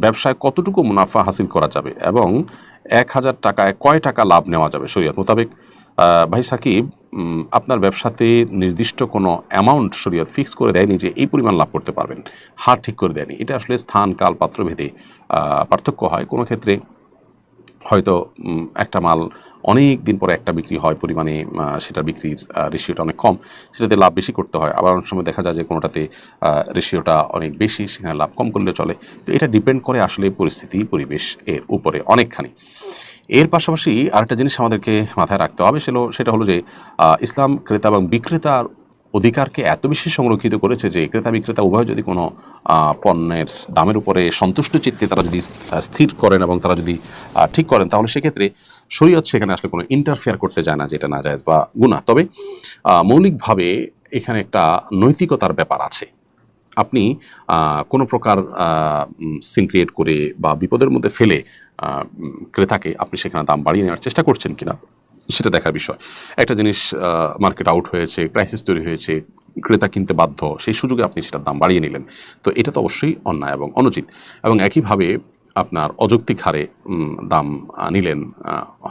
ব্যবসায় কতটুকু মুনাফা হাসিল করা যাবে এবং 1000 টাকায় কয় টাকা লাভ নেওয়া যাবে শরীয়ত মোতাবেক। ভাই সাকিব, আপনার ব্যবসাতে নির্দিষ্ট কোনো অ্যামাউন্ট শরীয়ত ফিক্স করে দেয়নি যে এই পরিমাণ লাভ করতে পারবেন, হার ঠিক করে দেয়নি। এটা আসলে স্থান কাল পাত্র ভেদে পার্থক্য হয়। কোনো ক্ষেত্রে হয়তো একটা মাল অনেক দিন পরে একটা বিক্রি হয় পরিমাণে, সেটার বিক্রির রেশিওটা অনেক কম, সেটাতে লাভ বেশি করতে হয়। আবার অনেক সময় দেখা যায় যে কোনোটাতে রেশিওটা অনেক বেশি, সেখানে লাভ কম করলে চলে। তো এটা ডিপেন্ড করে আসলে পরিস্থিতি পরিবেশ এর উপরে অনেকখানি। এর পাশাপাশি আরেকটা জিনিস আমাদেরকে মাথায় রাখতে হবে, সেটা হলো যে ইসলাম ক্রেতা এবং বিক্রেতার অধিকারকে এত বেশি সংরক্ষিত করেছে যে ক্রেতা বিক্রেতা উভয় যদি কোনো পণ্যের দামের উপরে সন্তুষ্ট চিত্তে তারা যদি স্থির করেন এবং তারা যদি ঠিক করেন, তাহলে সেক্ষেত্রে শরীয়ত সেখানে আসলে কোনো ইন্টারফেয়ার করতে যায় না, যেটা নাজায়েজ বা গুনাহ। তবে মৌলিকভাবে এখানে একটা নৈতিকতার ব্যাপার আছে। আপনি কোনো প্রকার সিন ক্রিয়েট করে বা বিপদের মধ্যে ফেলে ক্রেতাকে আপনি সেখানে দাম বাড়িয়ে নেওয়ার চেষ্টা করছেন কিনা সেটা দেখার বিষয়। একটা জিনিস মার্কেট আউট হয়েছে, ক্রাইসিস তৈরি হয়েছে, ক্রেতা কিনতে বাধ্য, সেই সুযোগে আপনি সেটার দাম বাড়িয়ে নিলেন, তো এটা তো অবশ্যই অন্যায় এবং অনুচিত। এবং একইভাবে আপনার অযৌক্তিক হারে দাম নিলেন,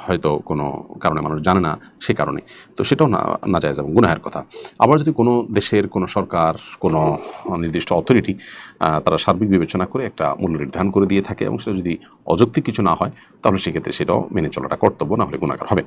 হয়তো কোনো কারণে মানুষ জানে না, সে কারণে, তো সেটাও নাজায়েজ এবং গুনাহের কথা। আবার যদি কোনো দেশের কোনো সরকার, কোনো নির্দিষ্ট অথরিটি তারা সার্বিক বিবেচনা করে একটা মূল্য নির্ধারণ করে দিয়ে থাকে এবং সেটা যদি অযৌক্তিক কিছু না হয়, তাহলে সেক্ষেত্রে সেটাও মেনে চলাটা কর্তব্য, না হলে গুনাহগার হবে।